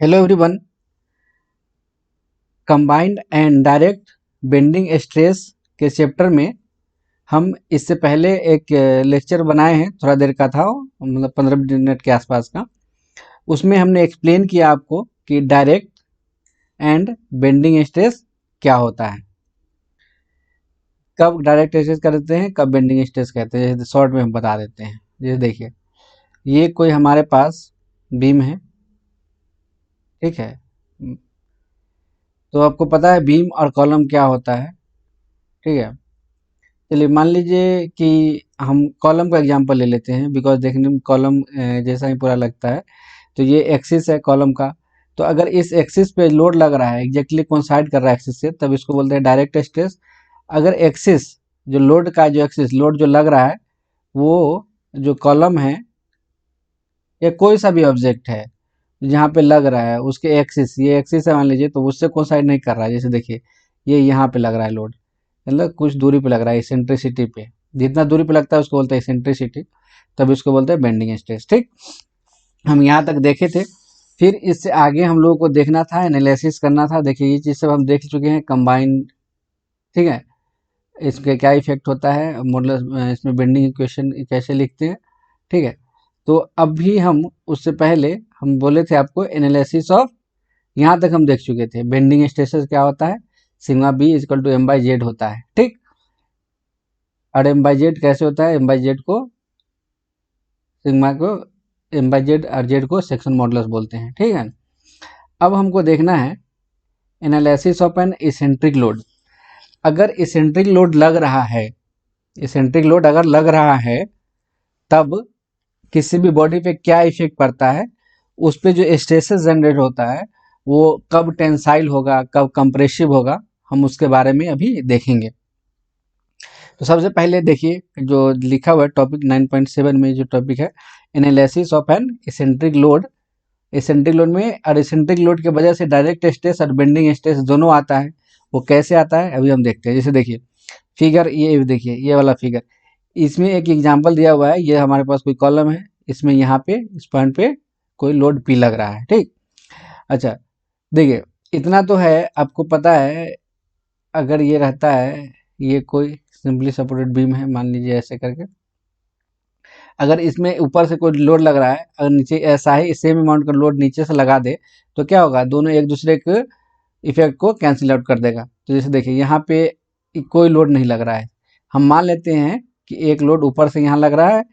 Hello everyone. Combined and direct bending stress के chapter में हम इससे पहले एक लेक्चर बनाए हैं, थोड़ा देर का था वो, मतलब 15 मिनट के आसपास का। उसमें हमने एक्सप्लेन किया आपको कि डायरेक्ट एंड बेंडिंग स्ट्रेस क्या होता है, कब डायरेक्ट स्ट्रेस कहते हैं, कब बेंडिंग स्ट्रेस कहते हैं। जैसे शॉर्ट में हम बता देते हैं। जैसे देखिए, ये कोई हमारे पास बीम है, ठीक है। तो आपको पता है बीम और कॉलम क्या होता है, ठीक है। चलिए मान लीजिए कि हम कॉलम का एग्जांपल ले लेते हैं, बिकॉज देखने में कॉलम जैसा ही पूरा लगता है। तो ये एक्सिस है कॉलम का। तो अगर इस एक्सिस पे लोड लग रहा है, एग्जैक्टली कोइंसाइड कर रहा है एक्सिस से, तब इसको बोलते हैं डायरेक्ट स्ट्रेस। अगर एक्सिस जो लोड का जो एक्सिस लोड जो लग रहा है, वो जो कॉलम है या कोई सा भी ऑब्जेक्ट है जहाँ पे लग रहा है, उसके एक्सिस, ये एक्सिस है मान लीजिए, तो उससे कोइंसाइड नहीं कर रहा है। जैसे देखिए, ये यहाँ पे लग रहा है लोड, मतलब कुछ दूरी पे लग रहा है, इसेंट्रिसिटी पे। जितना दूरी पे लगता है उसको बोलते हैं इसेंट्रिसिटी, तब इसको बोलते हैं बेंडिंग स्ट्रेस। ठीक, हम यहाँ तक देखे थे। फिर इससे आगे हम लोगों को देखना था, एनालिसिस करना था। देखिए, ये चीज़ सब हम देख चुके हैं, कंबाइंड, ठीक है। इसके क्या इफेक्ट होता है, मॉडुलस, इसमें बेंडिंग इक्वेशन कैसे लिखते हैं, ठीक है। तो अब भी हम उससे पहले हम बोले थे आपको एनालिसिस ऑफ, यहाँ तक हम देख चुके थे बेंडिंग स्ट्रेसेस क्या होता है, sigma B equal to M by Z होता है, ठीक। और एम बाई जेड कैसे होता है, एम बाई जेड को, सिग्मा को एम बाई जेड और जेड को सेक्शन मॉडुलस बोलते हैं, ठीक है। अब हमको देखना है analysis of an eccentric load. अगर इसेंट्रिक लोड लग रहा है, इसेंट्रिक लोड अगर लग रहा है, तब किसी भी बॉडी पे क्या इफेक्ट पड़ता है, उस पे जो स्ट्रेसेस जनरेट होता है, वो कब टेंसाइल होगा, कब कंप्रेसिव होगा, हम उसके बारे में अभी देखेंगे। तो सबसे पहले देखिए, जो लिखा हुआ है टॉपिक 9.7 में, जो टॉपिक है analysis of an eccentric load. Eccentric load में, और इसेंट्रिक लोड की वजह से डायरेक्ट स्ट्रेस और बेंडिंग स्ट्रेस दोनों आता है। वो कैसे आता है अभी हम देखते हैं। जैसे देखिए फिगर, ये देखिए, ये वाला फिगर, इसमें एक एग्जांपल दिया हुआ है। ये हमारे पास कोई कॉलम है, इसमें यहाँ पे इस पॉइंट पे कोई लोड पी लग रहा है, ठीक। अच्छा, देखिए इतना तो है, आपको पता है। अगर ये रहता है, ये कोई सिंपली सपोर्टेड बीम है मान लीजिए, ऐसे करके अगर इसमें ऊपर से कोई लोड लग रहा है, अगर नीचे ऐसा ही सेम अमाउंट का लोड नीचे से लगा दे, तो क्या होगा, दोनों एक दूसरे के इफेक्ट को कैंसिल आउट कर देगा। तो जैसे देखिए, यहाँ पे कोई लोड नहीं लग रहा है। हम मान लेते हैं कि एक लोड ऊपर से यहाँ लग रहा है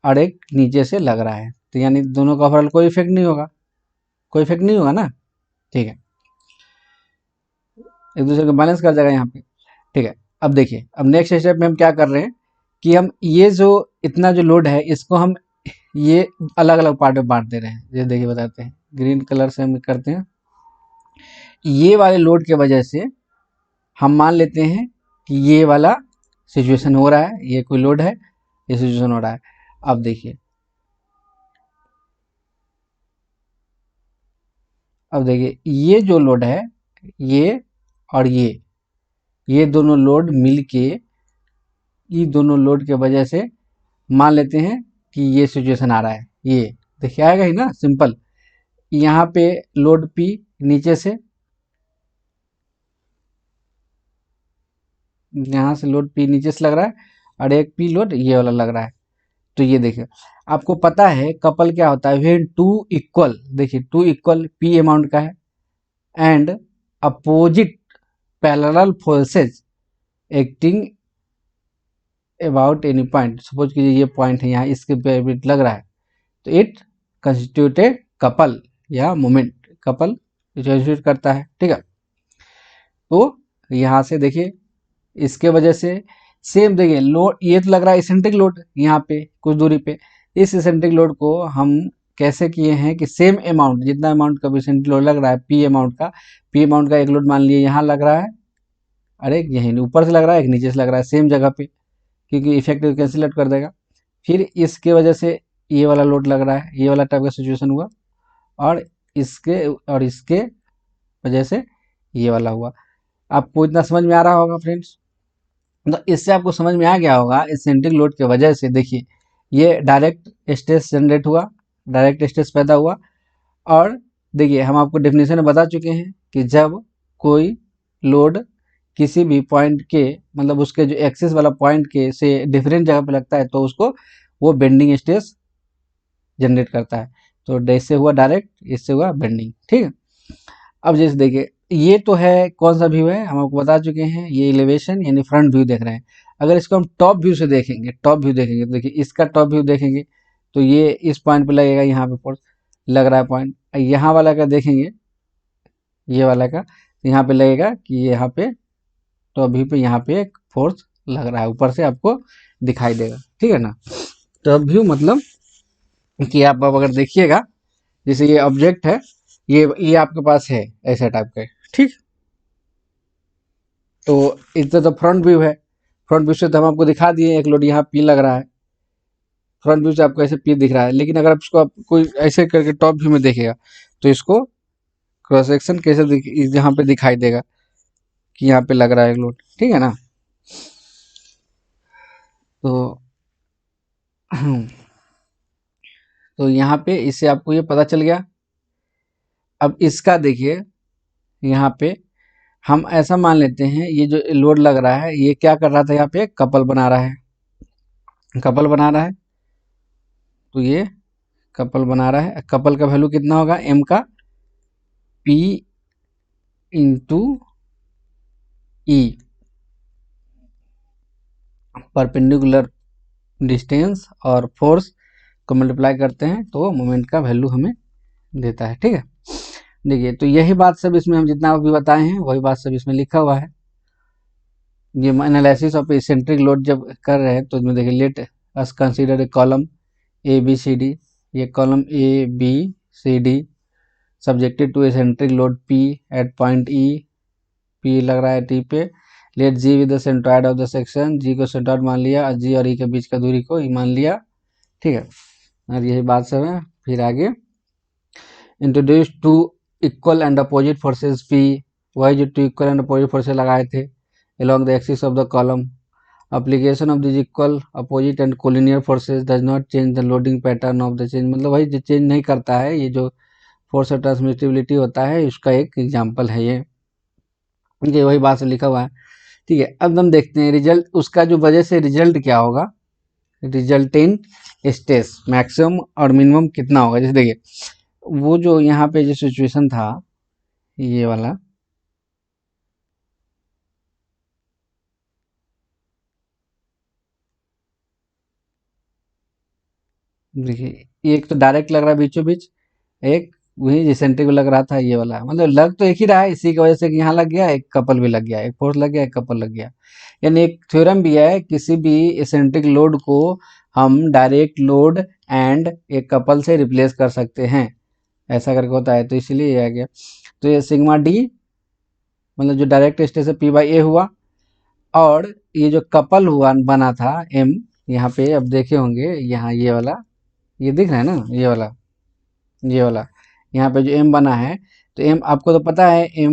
और एक नीचे से लग रहा है, तो यानी दोनों का ओवरऑल कोई इफेक्ट नहीं होगा, कोई इफेक्ट नहीं होगा ना, ठीक है। एक दूसरे को बैलेंस कर जाएगा यहाँ पे, ठीक है। अब देखिए, अब नेक्स्ट स्टेप में हम क्या कर रहे हैं कि हम ये जो इतना जो लोड है, इसको हम ये अलग अलग पार्ट में बांट दे रहे हैं। ये देखिए बताते हैं, ग्रीन कलर से हम करते हैं। ये वाले लोड के वजह से हम मान लेते हैं कि ये वाला सिचुएशन हो रहा है, ये कोई लोड है, ये सिचुएशन हो रहा है। अब देखिए, अब देखिए ये जो लोड है, ये और ये दोनों लोड मिलके, ये दोनों लोड के वजह से मान लेते हैं कि ये सिचुएशन आ रहा है। ये देखिए आएगा ही ना, सिंपल। यहाँ पे लोड पी नीचे से, यहाँ से लोड पी नीचे से लग रहा है, और एक पी लोड ये वाला लग रहा है। तो ये देखिए, आपको पता है कपल क्या होता है, व्हेन टू इक्वल, देखिए टू इक्वल पी अमाउंट का है, and opposite parallel forces acting about any point. Suppose कीजिए ये पॉइंट है, यहाँ इसके पे लग रहा है, तो इट कंस्टिट्यूटेड कपल या मोमेंट, कपल कंस्टिट्यूट करता है, ठीक है। तो यहाँ से देखिए, इसके वजह से सेम देखिए लोड, ये तो लग रहा है इसेंट्रिक लोड यहाँ पे कुछ दूरी पे। इस इसेंट्रिक लोड को हम कैसे किए हैं कि सेम अमाउंट, जितना अमाउंट का इसेंट्रिक लोड लग रहा है, पी अमाउंट का एक लोड मान लिए यहाँ लग रहा है, और एक यहीं ऊपर से लग रहा है, एक नीचे से लग रहा है, सेम जगह पे, क्योंकि इफेक्ट कैंसिल आउट कर देगा। फिर इसके वजह से ये वाला लोड लग रहा है, ये वाला टाइप का सिचुएशन हुआ, और इसके वजह से ये वाला हुआ। आपको इतना समझ में आ रहा होगा फ्रेंड्स। तो इससे आपको समझ में आ गया होगा, इसेंट्रिक लोड की वजह से देखिए ये डायरेक्ट स्ट्रेस जनरेट हुआ, डायरेक्ट स्ट्रेस पैदा हुआ, और देखिए हम आपको डेफिनेशन में बता चुके हैं कि जब कोई लोड किसी भी पॉइंट के मतलब उसके जो एक्सिस वाला पॉइंट के से डिफरेंट जगह पे लगता है तो उसको वो बेंडिंग स्ट्रेस जनरेट करता है। तो इससे हुआ डायरेक्ट, इससे हुआ बेंडिंग। ठीक है, अब जैसे देखिए ये तो है कौन सा व्यू है, हम आपको बता चुके हैं, ये एलिवेशन यानी फ्रंट व्यू देख रहे हैं। अगर इसको हम टॉप व्यू से देखेंगे, टॉप व्यू देखेंगे तो देखिए इसका टॉप व्यू देखेंगे तो ये इस पॉइंट पे लगेगा, यहाँ पे फोर्स लग रहा है पॉइंट। यहाँ वाला का देखेंगे, ये वाला का यहाँ पे लगेगा कि यहाँ पे टॉप व्यू पे यहाँ पे एक फोर्स लग रहा है, ऊपर से आपको दिखाई देगा। ठीक है ना, टॉप व्यू मतलब कि आप अब अगर देखिएगा जैसे ये ऑब्जेक्ट है, ये आपके पास है ऐसा टाइप का, ठीक। तो इधर तो फ्रंट व्यू है, फ्रंट व्यू से तो हम आपको दिखा दिए एक लोड यहाँ पी लग रहा है, फ्रंट व्यू से आपको ऐसे पी दिख रहा है। लेकिन अगर इसको आप कोई ऐसे करके टॉप व्यू में देखेगा तो इसको क्रॉस सेक्शन कैसे यहाँ पे दिखाई देगा कि यहाँ पे लग रहा है एक लोड, ठीक है ना। तो तो यहाँ पे इससे आपको ये पता चल गया। अब इसका देखिए यहाँ पे हम ऐसा मान लेते हैं ये जो लोड लग रहा है ये क्या कर रहा था, यहाँ पे कपल बना रहा है, कपल बना रहा है। तो ये कपल बना रहा है, कपल का वैल्यू कितना होगा, एम का पी इंटू ई, परपेंडिकुलर डिस्टेंस और फोर्स को मल्टीप्लाई करते हैं तो मोमेंट का वैल्यू हमें देता है। ठीक है, देखिए तो यही बात सब इसमें हम जितना भी बताए हैं वही बात सब इसमें लिखा हुआ है। ये एनालिसिस ऑफ इसेंट्रिक लोड जब कर रहे हैं तो इसमें देखिए let us consider a column A B C D, ये column A B C D subjected to eccentric load P at point E, P लग रहा है टी पे। Let G with the centroid of the section, G को centroid मान लिया और जी और ई के बीच का दूरी को ई मान लिया। ठीक है, और यही बात सब है। फिर आगे introduce two equal and opposite forces P, वही जो two equal and opposite forces लगाए थे along the axis of the column. Application of these equal, opposite and collinear forces does not change the loading pattern of the change, मतलब वही जो change नहीं करता है, ये जो फोर्स और ट्रांसमिटिविलिटी होता है इसका एक एग्जांपल है ये वही बात से लिखा हुआ है। ठीक है, अब हम देखते हैं रिजल्ट, उसका जो वजह से रिजल्ट क्या होगा, रिजल्टेंट स्ट्रेस मैक्सिमम और मिनिमम कितना होगा। जैसे देखिए वो जो यहाँ पे जो सिचुएशन था ये वाला, देखिए एक तो डायरेक्ट लग रहा है बीचों बीच, एक वही रिसेंट्रिक लग रहा था ये वाला, मतलब लग तो एक ही रहा है, इसी की वजह से कि यहाँ लग गया, एक कपल भी लग गया, एक फोर्स लग गया, एक कपल लग गया। यानी एक थ्योरम भी है, किसी भी एसेंट्रिक लोड को हम डायरेक्ट लोड एंड एक कपल से रिप्लेस कर सकते हैं, ऐसा करके होता है। तो इसीलिए ये आ गया। तो ये सिग्मा डी मतलब जो डायरेक्ट स्ट्रेस है पी बाई ए हुआ, और ये जो कपल हुआ बना था एम, यहाँ पे अब देखे होंगे यहाँ ये वाला, ये दिख रहा है ना ये वाला यहाँ पे जो एम बना है, तो एम आपको तो पता है M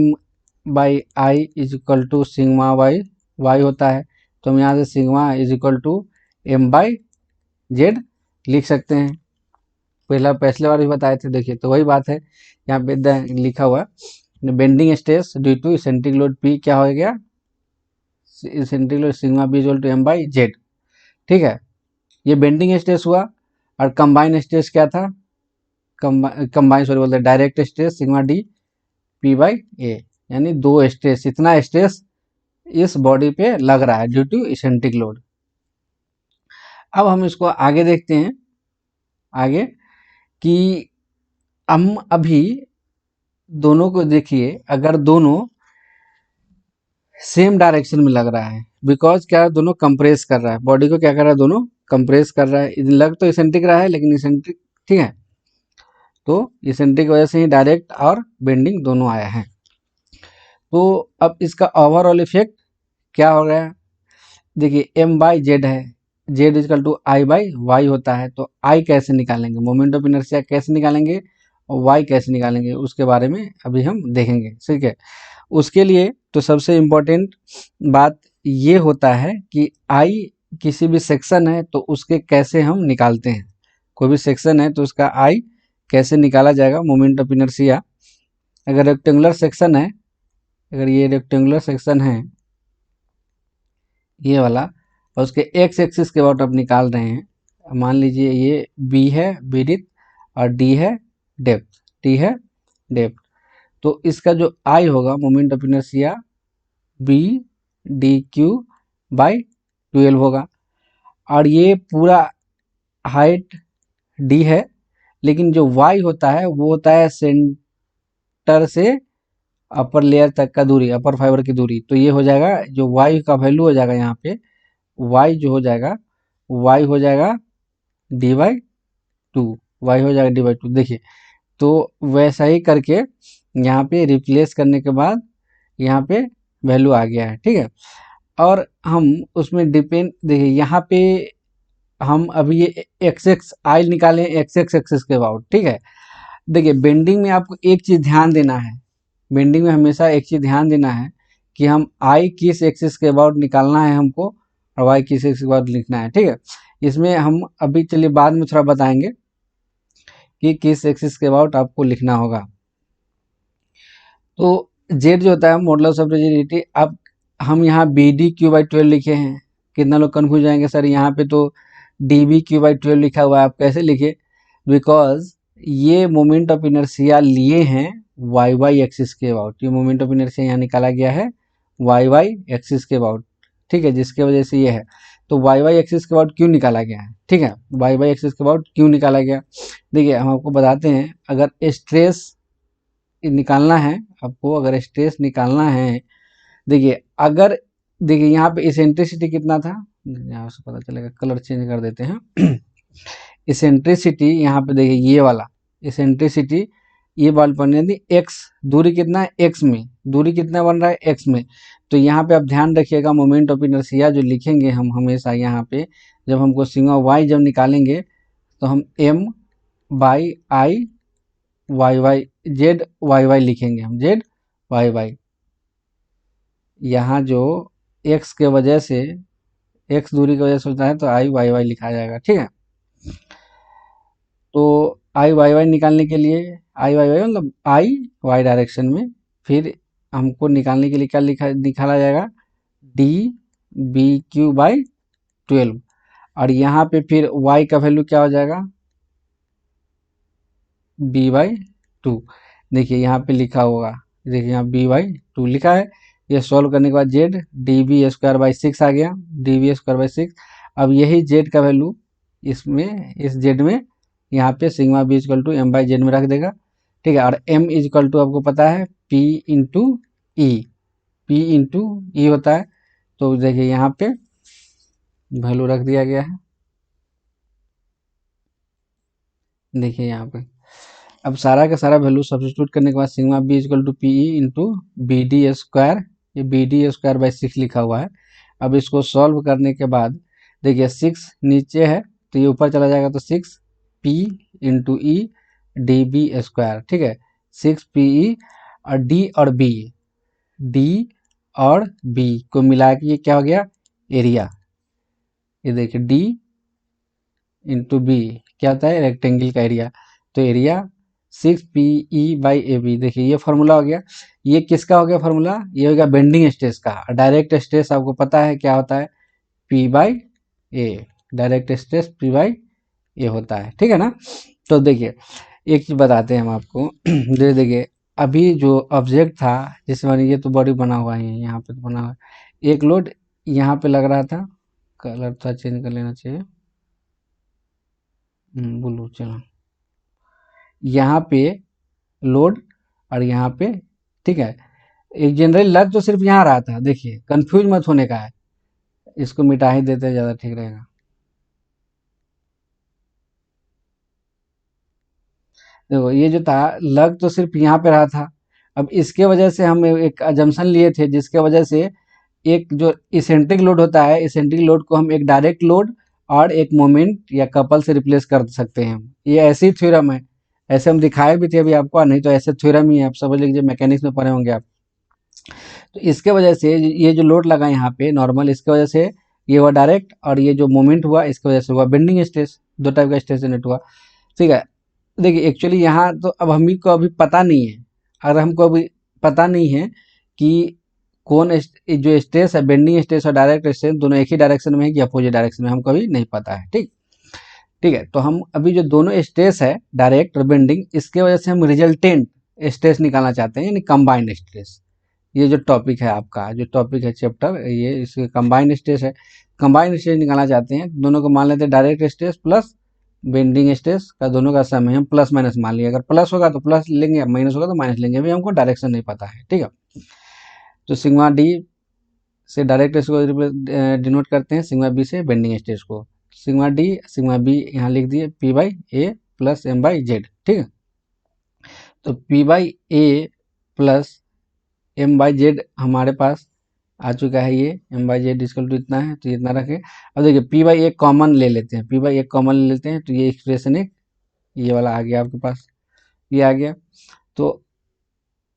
by I is equal to sigma by Y होता है। तो हम यहाँ से sigma is equal to M by Z लिख सकते हैं, पिछले बार भी बताए थे। देखिए तो वही बात है यहाँ पे लिखा हुआ bending stress due to eccentric load P क्या हो गया, eccentric load sigma B equal to M by Z. ठीक है, ये बेंडिंग स्ट्रेस हुआ, और कंबाइन स्ट्रेस क्या था, कंबाइन सॉरी बोलते direct stress sigma D P by A, यानी दो स्ट्रेस, इतना स्ट्रेस इस बॉडी पे लग रहा है ड्यू टू इसेंट्रिक लोड। अब हम इसको आगे देखते हैं, आगे कि हम अभी दोनों को देखिए, अगर दोनों सेम डायरेक्शन में लग रहा है, बिकॉज क्या दोनों कंप्रेस कर रहा है बॉडी को, क्या कर रहा है दोनों कंप्रेस कर रहा है, लग तो इसेंट्रिक रहा है लेकिन इसेंट्रिक, ठीक है। तो इसेंट्रिक वजह से ही डायरेक्ट और बेंडिंग दोनों आया है। तो अब इसका ओवरऑल इफेक्ट क्या हो गया, देखिए एम बाई जेड है, Z equal to I by Y होता है। तो आई कैसे निकालेंगे, मोमेंट ऑफ इनर्शिया कैसे निकालेंगे और वाई कैसे निकालेंगे, उसके बारे में अभी हम देखेंगे। ठीक है, उसके लिए तो सबसे इम्पोर्टेंट बात ये होता है कि आई किसी भी सेक्शन है तो उसके कैसे हम निकालते हैं, कोई भी सेक्शन है तो उसका आई कैसे निकाला जाएगा मोमेंट ऑफ इनर्शिया। अगर रेक्टेंगुलर सेक्शन है, अगर ये रेक्टेंगुलर सेक्शन है ये वाला, और उसके एक्स एक्सिस के अबाउट आप निकाल रहे हैं, मान लीजिए ये बी है विड्थ और डी है डेप्थ, डी है डेप्थ, तो इसका जो आई होगा moment of inertia B D cube by 12 होगा। और ये पूरा हाइट डी है, लेकिन जो वाई होता है वो होता है सेंटर से अपर लेयर तक का दूरी, अपर फाइबर की दूरी। तो ये हो जाएगा जो वाई का वैल्यू हो जाएगा यहाँ पे, वाई जो हो जाएगा, वाई हो जाएगा डी बाई टू, वाई हो जाएगा डी बाई टू। देखिए तो वैसा ही करके यहाँ पे रिप्लेस करने के बाद यहाँ पे वैल्यू आ गया है, ठीक है। और हम उसमें डिपेंड, देखिए यहाँ पे हम अभी ये एक्स एक्स आई निकाले एक्स एक्स एक्सिस के अबाउट, ठीक है। देखिए बेंडिंग में आपको एक चीज ध्यान देना है, बेंडिंग में हमेशा एक चीज ध्यान देना है कि हम आई किस एक्सिस के अबाउट निकालना है हमको, और वाई किस एक्सिस के अबाउट लिखना है, ठीक है। इसमें हम अभी चलिए बाद में थोड़ा बताएंगे कि किस एक्सिस के अबाउट आपको लिखना होगा। तो जेड जो होता है मॉडुलस ऑफ रिजिडिटी, अब हम यहाँ बी डी क्यू बाई 12 लिखे हैं, कितना लोग कन्फ्यूज जाएंगे सर यहाँ पे तो डी बी क्यू बाई 12 लिखा हुआ है, आप कैसे लिखे? बिकॉज ये मोमेंट ऑफ इनर्शिया लिए हैं वाई वाई एक्सिस के अबाउट, ये मोमेंट ऑफ इनर्शिया यहाँ निकाला गया है वाई वाई एक्सिस के अबाउट, ठीक है, जिसके वजह से ये है। तो वाई वाई एक्सिस के अबाउट क्यों निकाला गया है, ठीक है, वाई वाई एक्सिस के अबाउट क्यों निकाला गया? देखिए हम आपको बताते हैं, अगर स्ट्रेस निकालना है आपको, अगर स्ट्रेस निकालना है, देखिए अगर, देखिए यहाँ पे इसेंट्रिसिटी कितना था, यहाँ से पता चलेगा, कलर चेंज कर देते हैं। इसेंट्रिसिटी यहाँ पे देखिए ये वाला इसेंट्रिसिटी, ये बॉल बनने दी एक्स, दूरी कितना है एक्स में, दूरी कितना बन रहा है एक्स में। तो यहाँ पे आप ध्यान रखिएगा मोमेंट ऑफ इनर्शिया जो लिखेंगे हम हमेशा यहाँ पे, जब हमको सिग्मा वाई जब निकालेंगे तो हम M by I Y Y Z Y Y लिखेंगे, हम जेड वाई वाई। यहाँ जो एक्स के वजह से, एक्स दूरी की वजह से होता है तो आई वाई वाई लिखा जाएगा, ठीक है। तो आई वाई वाई निकालने के लिए, आई वाई वाई मतलब आई वाई डायरेक्शन में, फिर हमको निकालने के लिए क्या निकाला जाएगा, डी बी क्यू बाई 12, और यहाँ पे फिर वाई का वैल्यू क्या हो जाएगा, बी बाई टू। देखिए यहाँ पे लिखा होगा, देखिए यहाँ बी बाई टू लिखा है। ये सॉल्व करने के बाद Z D B square by 6 आ गया, डी बी स्क्वायर बाई 6। अब यही जेड का वैल्यू इसमें, इस जेड में यहाँ पे sigma B equal to M by Z में रख देगा, ठीक है। और एम इजकल टू आपको पता है पी इंटू ई, पी इंटू ई होता है। तो देखिए यहाँ पे वैल्यू रख दिया गया है, देखिए यहाँ पे। अब सारा का सारा वैल्यू सब्स्टिट्यूट करने के बाद sigma B equal to P E into B D square, ये बी डी स्क्वायर बाई 6 लिखा हुआ है। अब इसको सॉल्व करने के बाद देखिए 6 नीचे है तो ये ऊपर चला जाएगा, तो 6 P into E D B square, ठीक है, 6 पी ई और बी, डी और बी को मिला के ये क्या हो गया एरिया। ये देखिए डी इंटू बी क्या होता है रेक्टेंगल का एरिया, तो area 6 P E by A B. देखिए ये फार्मूला हो गया, ये किसका हो गया फार्मूला, ये हो गया बेंडिंग स्ट्रेस का। डायरेक्ट स्ट्रेस आपको पता है क्या होता है, P by A, direct stress P by A होता है, ठीक है ना। तो देखिए एक चीज बताते हैं हम आपको, देखिए अभी जो ऑब्जेक्ट था जिसमें ये तो बॉडी बना हुआ है, यहाँ पे तो बना हुआ है, एक लोड यहाँ पे लग रहा था, कलर था चेंज कर लेना चाहिए, ब्लू चलो, यहाँ पे लोड और यहाँ पे, ठीक है। एक जनरल लग तो सिर्फ यहाँ रहा था, देखिए कंफ्यूज मत होने का है, इसको मिटा ही देते ज़्यादा ठीक रहेगा। देखो ये जो था लग तो सिर्फ यहाँ पे रहा था, अब इसके वजह से हम एक अजम्पशन लिए थे जिसके वजह से एक जो इसेंट्रिक लोड होता है, इसेंट्रिक लोड को हम एक डायरेक्ट लोड और एक मोमेंट या कपल से रिप्लेस कर सकते हैं। ये ऐसी थ्योरम है, ऐसे हम दिखाए भी थे अभी आपको, नहीं तो ऐसे थ्योरम ही है, आप समझ लीजिए मैकेनिक्स में पढ़े होंगे आप। तो इसके वजह से ये जो लोड लगा यहाँ पे नॉर्मल, इसके वजह से ये हुआ डायरेक्ट, और ये जो मोमेंट हुआ इसकी वजह से हुआ बेंडिंग स्ट्रेस, दो टाइप का स्ट्रेस जनरेट हुआ, ठीक है। देखिए एक्चुअली यहाँ तो अब हम ही को अभी पता नहीं है, अगर हमको अभी पता नहीं है कि जो स्ट्रेस है, बेंडिंग स्ट्रेस और डायरेक्ट स्ट्रेस दोनों एक ही डायरेक्शन में है कि अपोजिट डायरेक्शन में, हमको अभी नहीं पता है। ठीक ठीक है, तो हम अभी जो दोनों स्ट्रेस है, डायरेक्ट और बेंडिंग, इसके वजह से हम रिजल्टेंट स्ट्रेस निकालना चाहते हैं, यानी कंबाइंड स्ट्रेस। ये जो टॉपिक है आपका, जो टॉपिक है चैप्टर, ये इसके कंबाइंड स्ट्रेस है। कंबाइंड स्ट्रेस निकालना चाहते हैं, दोनों को मान लेते हैं direct stress plus bending stress का, दोनों का सम है, हम प्लस माइनस मान लिया। अगर प्लस होगा तो प्लस लेंगे, माइनस होगा तो माइनस लेंगे, अभी हमको डायरेक्शन नहीं पता है। ठीक है, तो सिग्मा डी से डायरेक्ट स्ट्रेस को डिनोट करते हैं, सिग्मा बी से बेंडिंग स्ट्रेस को। सिग्मा डी सिग्मा बी यहाँ लिख दिए, P by A plus M by Z. ठीक है, तो P by A plus M by Z हमारे पास आ चुका है। ये M by Z equal to इतना है, तो इतना रखें। अब देखिए पी बाई एक कॉमन ले लेते हैं, पी बाई एक कॉमन ले लेते हैं, तो ये एक्सप्रेशन एक ये वाला आ गया आपके पास, ये आ गया, तो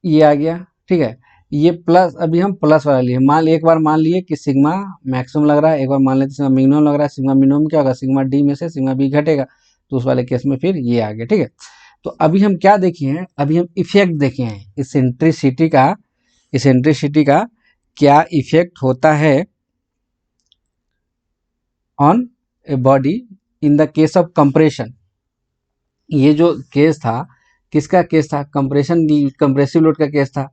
ये आ गया। ठीक है, ये प्लस, अभी हम प्लस वाला लिए, एक बार मान लिए कि सिग्मा मैक्सिमम लग रहा है, एक बार मान लेते सिग्मा मिनिमम लग रहा है। सिग्मा मिनिमम क्या होगा, सिग्मा डी में से सिग्मा बी घटेगा, तो उस वाले केस में फिर ये आ गया। ठीक है, तो अभी हम क्या देखे हैं, अभी हम इफेक्ट देखे हैं इसेंट्रिसिटी का क्या इफेक्ट होता है on a body in the case of compression. ये जो केस था, किसका केस था, कंप्रेसिव लोड का केस था।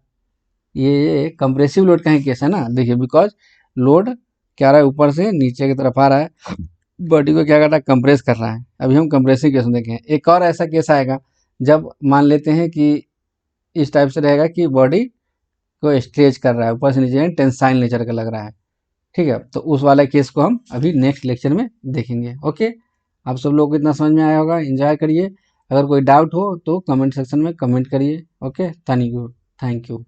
ये कंप्रेसिव लोड का ही केस है ना। देखिए बिकॉज लोड क्या रहा है, ऊपर से नीचे की तरफ आ रहा है, बॉडी को क्या कर रहा है, कंप्रेस कर रहा है। अभी हम कंप्रेसिव केस में देखें। एक और ऐसा केस आएगा जब मान लेते हैं कि इस टाइप से रहेगा कि बॉडी को स्ट्रेच कर रहा है, ऊपर से नीचे टेंसाइल नेचर का लग रहा है। ठीक है, तो उस वाले केस को हम अभी नेक्स्ट लेक्चर में देखेंगे। ओके, आप सब लोगों को इतना समझ में आया होगा, एंजॉय करिए। अगर कोई डाउट हो तो कमेंट सेक्शन में कमेंट करिए। Okay, thank you.